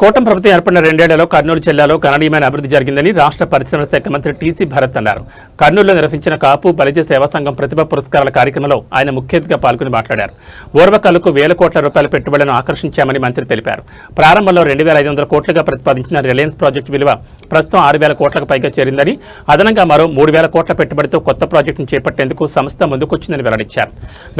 కూటమి ప్రభుత్వం ఏర్పడిన 2 ఏళ్లలో కర్నూలు జిల్లాలో గణనీయమైన అభివృద్ధి జరిగిందని రాష్ట్ర పరిశ్రమల శాఖ మంత్రి టీసీ భరత్ అన్నారు. కర్నూలులో నిర్వహించిన కాపు బలిజ సేవా సంఘం ప్రతిభా పురస్కారాల కార్యక్రమంలో ఆయన ముఖ్య అతిథిగా పాల్గొని మాట్లాడారు. ఓర్వకల్లుకు 1000 కోట్ల రూపాయల పెట్టుబడులను ఆకర్షించామని మంత్రి తెలిపారు. ప్రారంభంలో 2500 కోట్లుగా ప్రతిపాదించిన రిలయన్స్ ప్రాజెక్టు విలువ ప్రస్తుతం 6000 కోట్లకు పైగా చేరిందని, అదనంగా మరో 3000 కోట్ల పెట్టుబడితో కొత్త ప్రాజెక్టును చేపట్టేందుకు సంస్థ ముందుకొచ్చిందని వెల్లడించారు.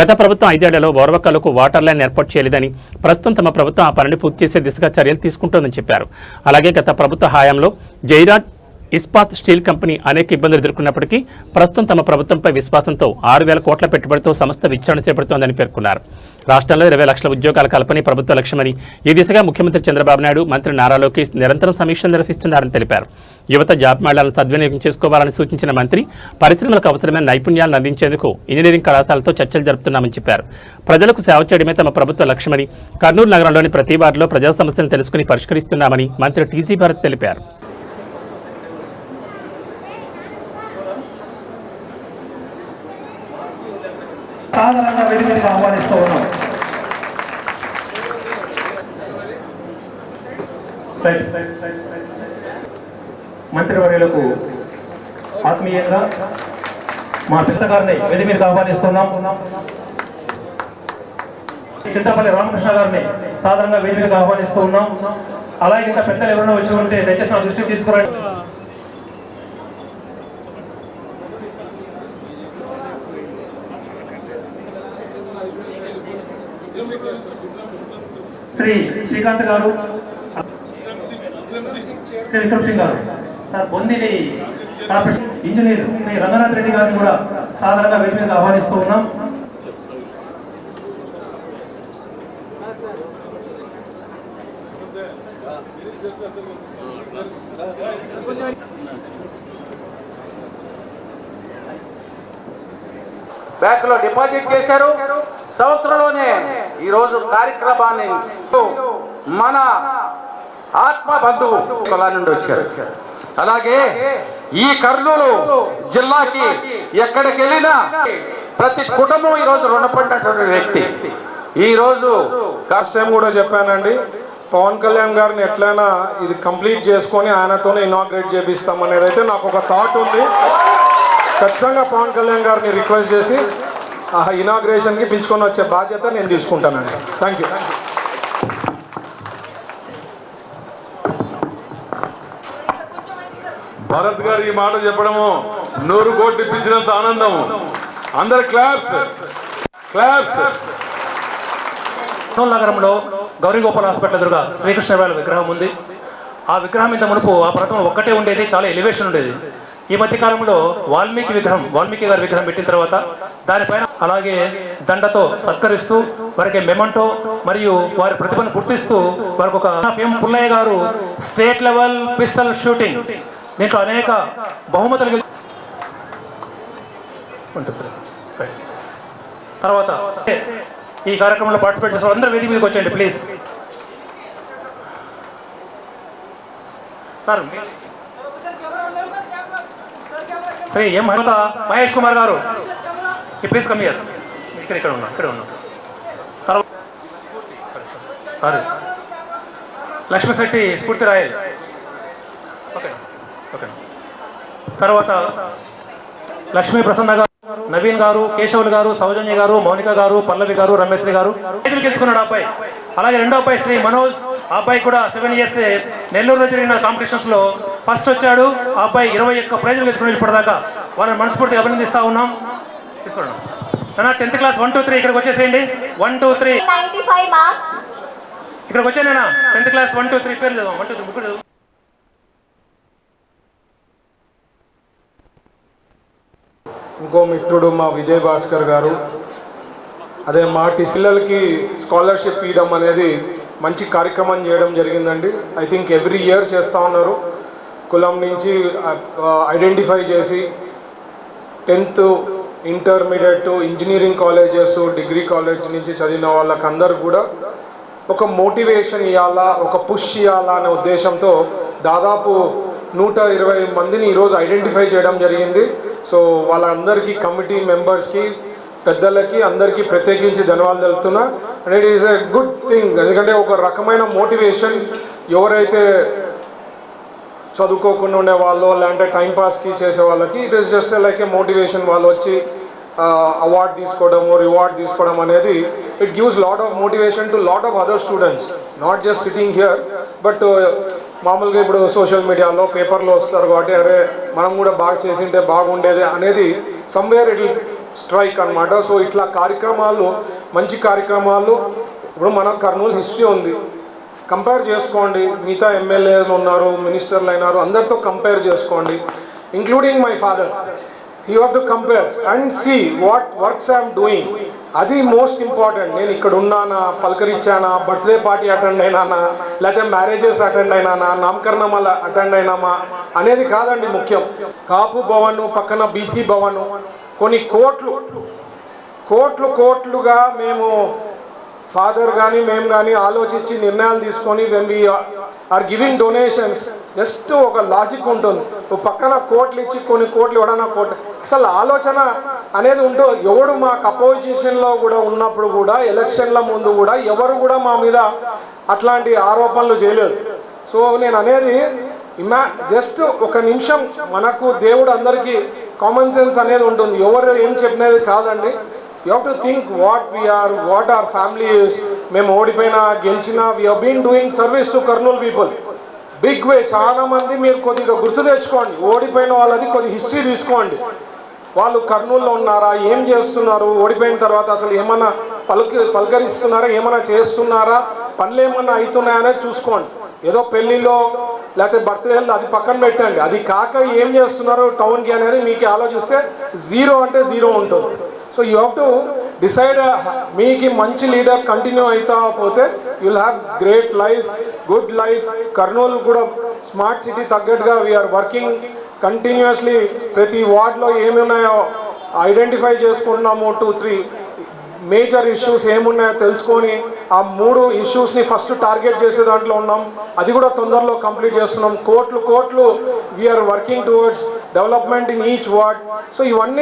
గత ప్రభుత్వం 5 ఏళ్లలో ఓర్వకల్లుకు వాటర్ లైన్ ఏర్పాటు చేయలేదని, ప్రస్తుతం తమ ప్రభుత్వం ఆ పనిని పూర్తి చేసే దిశగా చర్యలు తీసుకుంటోందని చెప్పారు. అలాగే గత ప్రభుత్వ హయాంలో జైరాజ్ ఇస్పాత్ స్టీల్ కంపెనీ అనేక ఇబ్బందులు ఎదుర్కొన్నప్పటికీ ప్రస్తుతం తమ ప్రభుత్వంపై విశ్వాసంతో 6000 కోట్ల పెట్టుబడితో సంస్థ విచారణ చేపడుతోందని పేర్కొన్నారు. రాష్ట్రంలో 20 లక్షల ఉద్యోగాల కల్పనే ప్రభుత్వ లక్ష్యమని, ఈ దిశగా ముఖ్యమంత్రి చంద్రబాబు నాయుడు, మంత్రి నారా లోకేష్ నిరంతరం సమీక్షలు నిర్వహిస్తున్నారని తెలిపారు. యువత జాబ్ మేళాలను సద్వినియోగం చేసుకోవాలని సూచించిన మంత్రి పరిశ్రమలకు అవసరమైన నైపుణ్యాలను అందించేందుకు ఇంజనీరింగ్ కళాశాలతో చర్చలు జరుపుతున్నామని చెప్పారు. ప్రజలకు సేవ చేయడమే తమ ప్రభుత్వ లక్ష్యమని, కర్నూలు నగరంలోని ప్రతి వార్డులో ప్రజా సమస్యలను తెలుసుకుని పరిష్కరిస్తున్నామని మంత్రి టీసీ భరత్ తెలిపారు. సాధారణంగా వేదికగా ఆహ్వానిస్తూ ఉన్నాం. మంత్రివర్యులకు ఆత్మీయంగా మా పిల్లగారిని వేదిక మీదకి ఆహ్వానిస్తున్నాం. చింతపల్లి రామకృష్ణ గారిని సాధారణంగా వేదికగా ఆహ్వానిస్తూ ఉన్నాం. అలాగే ఇంకా పెద్దలు ఎవరైనా వచ్చి ఉంటే దయచేసి నా దృష్టికి తీసుకురండి. శ్రీ శ్రీకాంత్ గారు, శ్రీ విక్రమ్ సింగ్ గారు, సార్ బొందిని కార్పొరేషన్ ఇంజనీర్ శ్రీ రంగనాథ్ రెడ్డి గారిని కూడా సాధారణంగా వేదిక మీద ఆహ్వానిస్తూ ఉన్నాం. బ్యాంకులో డిపాజిట్ చేశారు. సంవత్సరంలోనే ఈరోజు కార్యక్రమాన్ని మన ఆత్మ బంధువు కులా నుండి వచ్చారు. అలాగే ఈ కర్నూలు జిల్లాకి ఎక్కడికి వెళ్ళినా ప్రతి కుటుంబం ఈరోజు రుణపడినటువంటి వ్యక్తి. ఈరోజు కాస్త కూడా చెప్పానండి, పవన్ కళ్యాణ్ గారిని ఎట్లయినా ఇది కంప్లీట్ చేసుకొని ఆయనతోనే ఇనాగ్రేట్ చేపిస్తామనేది అయితే నాకు ఒక థాట్ ఉంది. ఖచ్చితంగా పవన్ కళ్యాణ్ గారిని రిక్వెస్ట్ చేసి ఆ ఇనాగ్రేషన్కి పిలుచుకొని వచ్చే బాధ్యత నేను తీసుకుంటానండి. Thank you. భరత్ గారు ఈ మాట చెప్పడము 100 కోట్లు ఇప్పించినంత ఆనందం. అందరు క్లాప్స్ క్లాప్స్. నగరంలో గౌరీగోపాల్ హాస్పిటల్ ఎదురుగా శ్రీకృష్ణవేళ విగ్రహం ఉంది. ఆ విగ్రహం ఇంత మునుపు ఆ ప్రాంతం ఒక్కటే ఉండేది, చాలా ఎలివేషన్ ఉండేది. ఈ మధ్య కాలంలో వాల్మీకి గారి విగ్రహం పెట్టిన తర్వాత దానిపైన అలాగే దండతో సత్కరిస్తూ వారికి మెమంటో మరియు వారి ప్రతిభను గుర్తిస్తూ వారికి ఒక పుల్లయ్య గారు స్టేట్ లెవెల్ పిస్టల్ షూటింగ్ దీంట్లో అనేక బహుమతులు తర్వాత ఈ కార్యక్రమంలో పార్టిసిపేట్ చేసిన అందరూ వేదిక మీదకి వచ్చేయండి ప్లీజ్. సార్ శ్రీ ఎం మహేష్ కుమార్ గారు ప్లీజ్ కమ్ హియర్. ఇక్కడ ఉన్నాం. సారీ లక్ష్మీశెట్టి స్ఫూర్తి రాయల్. ఓకే. తర్వాత లక్ష్మీ ప్రసన్న గారు, నవీన్ గారు, కేశవులు గారు, సౌజన్య గారు, మౌనిక గారు, పల్లవి గారు, రమేశ్వరి గారు గెలుచుకున్నాడు అబ్బాయి. అలాగే రెండో అబ్బాయి శ్రీ మనోజ్, ఆ అబ్బాయి కూడా 7 years నెల్లూరులో జరిగిన కాంపిటీషన్స్ లో ఫస్ట్ వచ్చాడు. ఆ అబ్బాయి 21 ప్రైజులు గెలుచుకుని ఇప్పటిదాకా వాళ్ళని మనస్ఫూర్తిగా అభినందిస్తా ఉన్నాం. తీసుకున్నాం 10th class 1 2 3 ఇక్కడికి వచ్చేసేయండి. 1 2 3 95 మార్క్స్ ఇక్కడికి వచ్చానేనా? 10th class 1 2 3 పేర్లు 1 2 3 ముగ్గురు. ఇంకో మిత్రుడు మా విజయ్ భాస్కర్ గారు, అదే మా పిల్లలకి స్కాలర్షిప్ ఇవ్వడం అనేది మంచి కార్యక్రమం చేయడం జరిగిందండి. ఐ థింక్ ఎవ్రీ ఇయర్ చేస్తూ ఉన్నారు. కులం నుంచి ఐడెంటిఫై చేసి 10th intermediate engineering colleges degree college నుంచి చదివిన వాళ్ళకందరూ కూడా ఒక మోటివేషన్ ఇవ్వాలా, ఒక పుష్ ఇవ్వాలా అనే ఉద్దేశంతో దాదాపు 120 మందిని ఈరోజు ఐడెంటిఫై చేయడం జరిగింది. సో వాళ్ళందరికీ కమిటీ మెంబర్స్కి పెద్దలకి అందరికీ ప్రత్యేకించి ధన్యవాదాలు తెలుపుతున్నా. And it is a good thing, ఎందుకంటే ఒక రకమైన మోటివేషన్ ఎవరైతే చదువుకోకుండా ఉండే వాళ్ళు లేదంటే టైంపాస్కి చేసే వాళ్ళకి it is just like A motivation. వాళ్ళు వచ్చి అవార్డ్ తీసుకోవడము, రివార్డ్ తీసుకోవడం అనేది it gives lot of motivation to lot of other students, not just sitting here. But మామూలుగా ఇప్పుడు సోషల్ మీడియాలో పేపర్లో వస్తారు కాబట్టి అరే మనం కూడా బాగా చేసింటే బాగుండేది అనేది సమ్వేర్ ఇట్ విల్ స్ట్రైక్ అనమాట. సో ఇట్లా కార్యక్రమాలు, మంచి కార్యక్రమాలు. ఇప్పుడు మన కర్నూలు హిస్టరీ ఉంది, కంపేర్ చేసుకోండి. మిగతా ఎమ్మెల్యేలు ఉన్నారు, మినిస్టర్లు అయినారు, అందరితో కంపేర్ చేసుకోండి, including my father. You have to compare and see what works I'm doing. అది మోస్ట్ ఇంపార్టెంట్. నేను ఇక్కడ ఉన్నానా, పలకరించానా, బర్త్డే పార్టీ అటెండ్ అయినానా, లేకపోతే మ్యారేజెస్ అటెండ్ అయినానా, నామకరణం అటెండ్ అయినామా అనేది కాదండి ముఖ్యం. కాపు భవన్ పక్కన బీసీ భవన్ కొన్ని కోట్లుగా మేము ఫాదర్ కానీ మేము కానీ ఆలోచించి నిర్ణయాలు తీసుకొని when we are giving donations just ఒక లాజిక్ ఉంటుంది. పక్కన కోట్లు ఇచ్చి కొన్ని కోట్లు ఇవ్వడన్నా కోట్లు, అసలు ఆలోచన అనేది ఉంటూ ఎవడు మాకు అపోజిషన్లో కూడా ఉన్నప్పుడు కూడా ఎలక్షన్ల ముందు కూడా ఎవరు కూడా మా మీద అట్లాంటి ఆరోపణలు చేయలేదు. సో నేను అనేది జస్ట్ ఒక నిమిషం, మనకు దేవుడు అందరికీ కామన్ సెన్స్ అనేది ఉంటుంది, ఎవరు ఏం చెప్పినది కాదండి. You have to think what we are, what our family is. మేము ఓడిపోయినా గెలిచినా we have been doing service to Kurnool people big way. చాలా మంది మీరు కొద్దిగా గుర్తు తెచ్చుకోండి, ఓడిపోయిన వాళ్ళది కొద్ది హిస్టరీ తీసుకోండి. వాళ్ళు కర్నూలులో ఉన్నారా, ఏం చేస్తున్నారు, ఓడిపోయిన తర్వాత అసలు ఏమన్నా పలకరిస్తున్నారా, ఏమైనా చేస్తున్నారా, పనులు ఏమన్నా అవుతున్నాయనేది చూసుకోండి. ఏదో పెళ్లిలో లేకపోతే బర్త్డేలో అది పక్కన పెట్టండి, అది కాక ఏం చేస్తున్నారు టౌన్కి అనేది మీకు ఆలోచిస్తే జీరో అంటే జీరో ఉంటుంది. So you have to decide. మీకు మంచి లీడర్ కంటిన్యూ అవుతా పోతే you'll have great life, good life. Kurnool కూడా స్మార్ట్ సిటీ తగ్గట్టుగా వీఆర్ వర్కింగ్ కంటిన్యూస్లీ. ప్రతి వార్డులో ఏమున్నాయో ఐడెంటిఫై చేసుకుంటున్నాము. 2-3 మేజర్ ఇష్యూస్ ఏమున్నాయో తెలుసుకొని ఆ 3 ఇష్యూస్ని ఫస్ట్ టార్గెట్ చేసే దాంట్లో ఉన్నాం. అది కూడా తొందరలో కంప్లీట్ చేస్తున్నాం. కోట్లు we are working towards development in each ward. So ఇవన్నీ